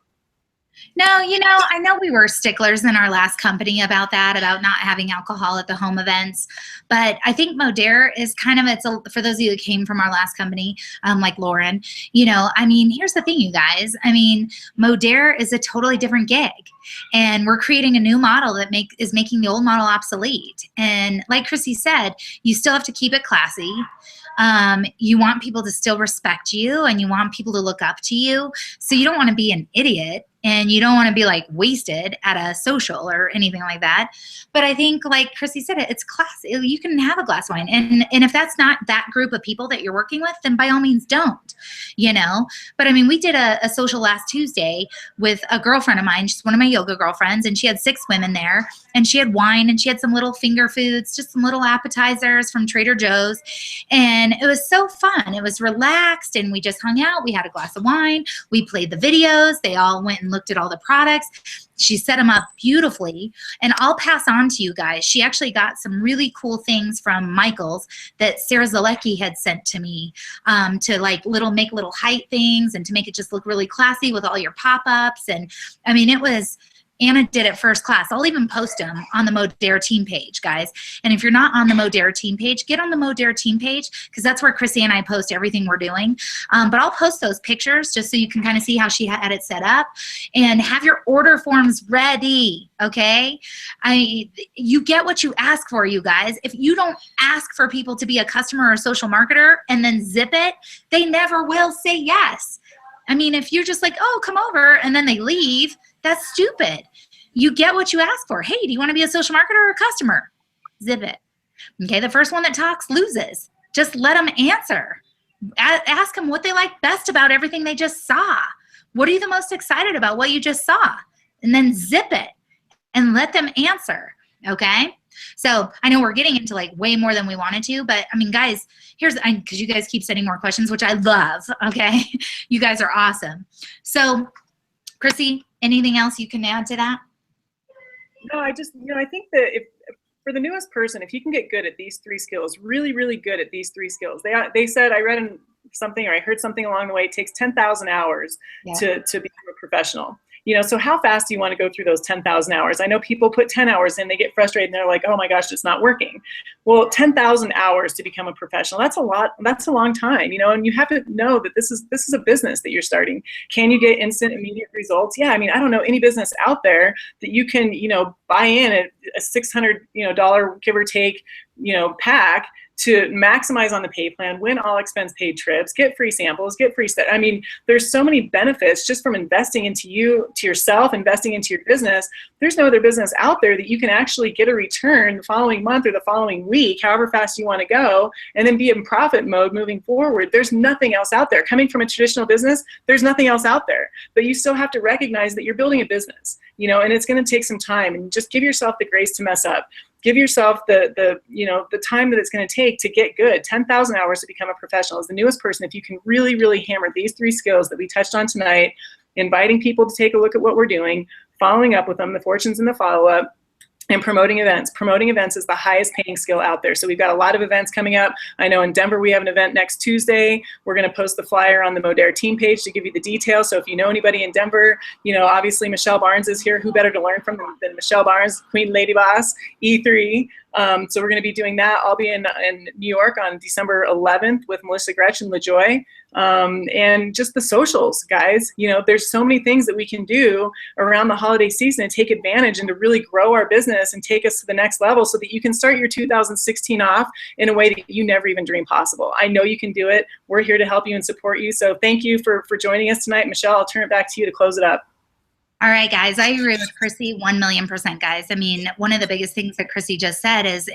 No, you know, I know we were sticklers in our last company about that, about not having alcohol at the home events. But I think Modere is kind of, for those of you that came from our last company, like Lauren, you know, I mean, here's the thing, you guys. I mean, Modere is a totally different gig. And we're creating a new model that is making the old model obsolete. And like Chrissy said, you still have to keep it classy. You want people to still respect you, and you want people to look up to you. So you don't want to be an idiot, and you don't want to be like wasted at a social or anything like that. But I think, like Chrissy said, it's classy. You can have a glass of wine. And if that's not that group of people that you're working with, then by all means don't, you know. But I mean, we did a social last Tuesday with a girlfriend of mine. She's one of my yoga girlfriends, and she had 6 women there, and she had wine, and she had some little finger foods, just some little appetizers from Trader Joe's. And it was so fun. It was relaxed, and we just hung out. We had a glass of wine. We played the videos. They all went and looked at all the products. She set them up beautifully. And I'll pass on to you guys. She actually got some really cool things from Michael's that Sarah Zalecki had sent to me, to like make little height things and to make it just look really classy with all your pop-ups. And I mean, Anna did it first class. I'll even post them on the Modere team page, guys. And if you're not on the Modere team page, get on the Modere team page, because that's where Chrissy and I post everything we're doing. But I'll post those pictures just so you can kind of see how she had it set up, and have your order forms ready, okay? You get what you ask for, you guys. If you don't ask for people to be a customer or a social marketer and then zip it, they never will say yes. I mean, if you're just like, oh, come over, and then they leave, that's stupid. You get what you ask for. Hey, do you want to be a social marketer or a customer? Zip it. Okay, the first one that talks loses. Just let them answer. Ask them what they like best about everything they just saw. What are you the most excited about what you just saw? And then zip it and let them answer, okay? So I know we're getting into like way more than we wanted to, but I mean, guys, because you guys keep sending more questions, which I love, okay? You guys are awesome. So Chrissy, anything else you can add to that? No, I think that for the newest person, if you can get good at these 3 skills, really, really good at these 3 skills, they said, I read in something or I heard something along the way, it takes 10,000 hours to become a professional. So how fast do you want to go through those 10,000 hours? I know people put 10 hours in, they get frustrated and they're like, oh my gosh, it's not working. Well, 10,000 hours to become a professional, that's a lot, that's a long time, and you have to know that this is a business that you're starting. Can you get instant, immediate results? Yeah, I mean, I don't know any business out there that you can, buy in a $600, dollar, give or take, pack to maximize on the pay plan, win all expense paid trips, get free samples, get free stuff. I mean, there's so many benefits just from investing into you, to yourself, investing into your business. There's no other business out there that you can actually get a return the following month or the following week, however fast you want to go, and then be in profit mode moving forward. There's nothing else out there. Coming from a traditional business, there's nothing else out there. But you still have to recognize that you're building a business, and it's going to take some time, and just give yourself the grace to mess up. Give yourself the time that it's going to take to get good. 10,000 hours to become a professional. As the newest person, if you can really, really hammer these 3 skills that we touched on tonight, inviting people to take a look at what we're doing, following up with them, the fortunes and the follow-up, and promoting events. Promoting events is the highest paying skill out there. So we've got a lot of events coming up. I know in Denver we have an event next Tuesday. We're going to post the flyer on the Modere team page to give you the details. So if you know anybody in Denver, obviously Michelle Barnes is here. Who better to learn from than Michelle Barnes, Queen Lady Boss, E3. So we're going to be doing that. I'll be in New York on December 11th with Melissa Gretsch and LaJoy. And just the socials, guys. There's so many things that we can do around the holiday season to take advantage and to really grow our business and take us to the next level so that you can start your 2016 off in a way that you never even dreamed possible. I know you can do it. We're here to help you and support you. So thank you for joining us tonight. Michelle, I'll turn it back to you to close it up. All right, guys, I agree with Chrissy 1,000,000%, guys. I mean, one of the biggest things that Chrissy just said is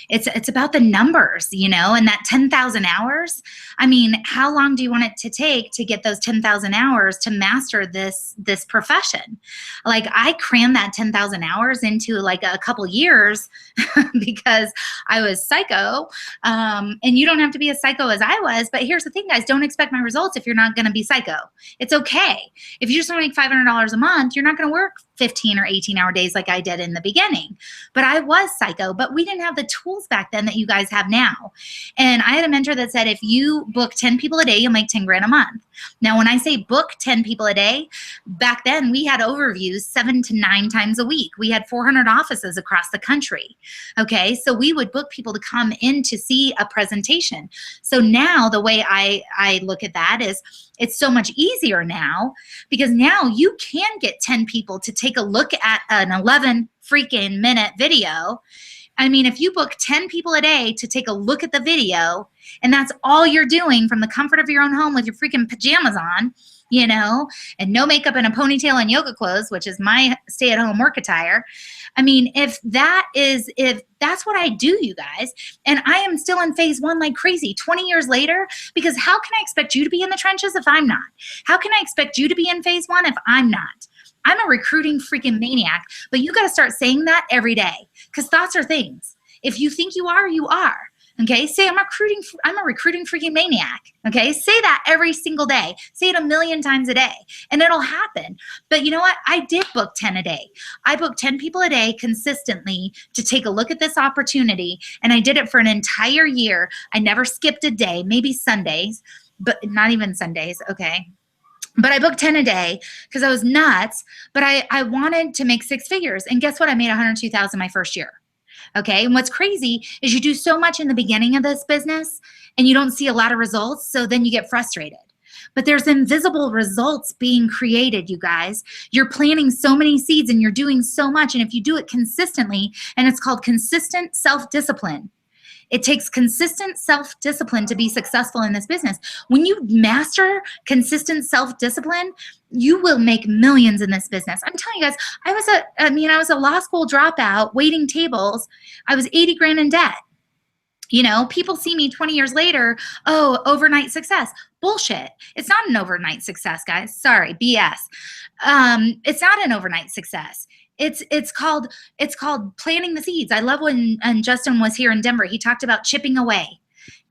it's about the numbers, and that 10,000 hours. I mean, how long do you want it to take to get those 10,000 hours to master this profession? Like, I crammed that 10,000 hours into like a couple years because I was psycho. And you don't have to be as psycho as I was, but here's the thing, guys, don't expect my results if you're not going to be psycho. It's okay. If you just want to make $500 a month, you're not going to work 15 or 18-hour days like I did in the beginning. But I was psycho, but we didn't have the tools back then that you guys have now. And I had a mentor that said, if you book 10 people a day, you'll make 10 grand a month. Now, when I say book 10 people a day, back then we had overviews 7 to 9 times a week. We had 400 offices across the country. Okay, so we would book people to come in to see a presentation. So now the way I look at that is it's so much easier now because now you can get 10 people to take a look at an 11 freaking minute video. I mean, if you book 10 people a day to take a look at the video, and that's all you're doing from the comfort of your own home with your freaking pajamas on, and no makeup and a ponytail and yoga clothes, which is my stay-at-home work attire. I mean, if that's what I do, you guys, and I am still in phase 1 like crazy 20 years later, because how can I expect you to be in the trenches if I'm not? How can I expect you to be in phase 1 if I'm not? I'm a recruiting freaking maniac, but you got to start saying that every day because thoughts are things. If you think you are, you are. Okay, say I'm a recruiting freaking maniac. Okay, say that every single day. Say it 1,000,000 times a day and it'll happen. But you know what? I did book 10 a day. I booked 10 people a day consistently to take a look at this opportunity. And I did it for an entire year. I never skipped a day, maybe Sundays, but not even Sundays. Okay. But I booked 10 a day because I was nuts, but I wanted to make 6 figures. And guess what? I made $102,000 my first year. Okay. And what's crazy is you do so much in the beginning of this business and you don't see a lot of results. So then you get frustrated. But there's invisible results being created, you guys. You're planting so many seeds and you're doing so much. And if you do it consistently, and it's called consistent self-discipline. It takes consistent self-discipline to be successful in this business. When you master consistent self-discipline, you will make millions in this business. I'm telling you guys, I was a law school dropout waiting tables. I was 80 grand in debt. People see me 20 years later, oh, overnight success. Bullshit. It's not an overnight success, guys. Sorry, BS. It's not an overnight success. It's called planting the seeds. I love when Justin was here in Denver. He talked about chipping away.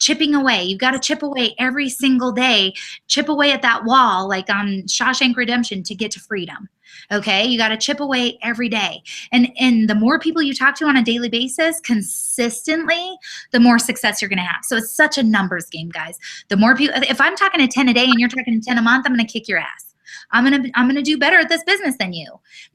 chipping away. You've got to chip away every single day, chip away at that wall, like on Shawshank Redemption, to get to freedom. Okay, you got to chip away every day. And the more people you talk to on a daily basis consistently, the more success you're going to have. So it's such a numbers game, guys. The more people, if I'm talking to 10 a day and you're talking to 10 a month, I'm going to kick your ass. I'm gonna do better at this business than you.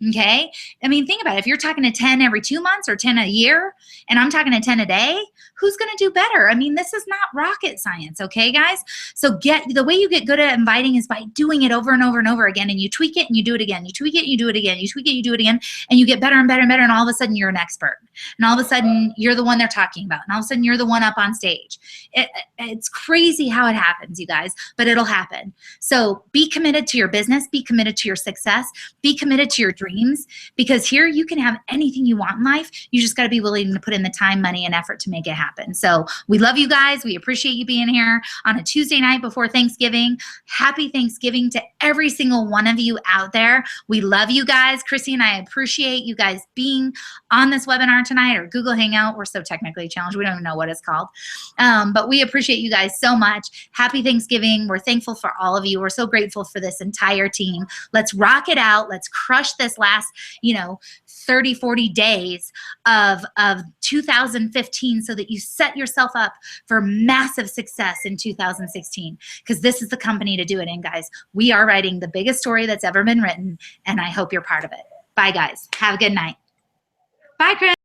Okay. I mean, think about it. If you're talking to 10 every 2 months or 10 a year, and I'm talking to 10 a day, who's gonna do better? I mean, this is not rocket science, okay, guys? So the way you get good at inviting is by doing it over and over and over again, and you tweak it and you do it again. You tweak it, and you do it again. You tweak it, you do it again, and you get better and better and better, and all of a sudden you're an expert. And all of a sudden you're the one they're talking about. And all of a sudden you're the one up on stage. It's crazy how it happens, you guys, but it'll happen. So be committed to your business, be committed to your success, be committed to your dreams, because here you can have anything you want in life. You just got to be willing to put in the time, money, and effort to make it happen. So we love you guys. We appreciate you being here on a Tuesday night before Thanksgiving. Happy Thanksgiving to every single one of you out there. We love you guys. Chrissy and I appreciate you guys being on this webinar tonight, or Google Hangout. We're so technically challenged. We don't even know what it's called. But we appreciate you guys so much. Happy Thanksgiving. We're thankful for all of you. We're so grateful for this entire team. Let's rock it out. Let's crush this last, 30, 40 days of 2015, so that you set yourself up for massive success in 2016, because this is the company to do it in, guys. We are writing the biggest story that's ever been written, and I hope you're part of it. Bye, guys. Have a good night. Bye, Chris.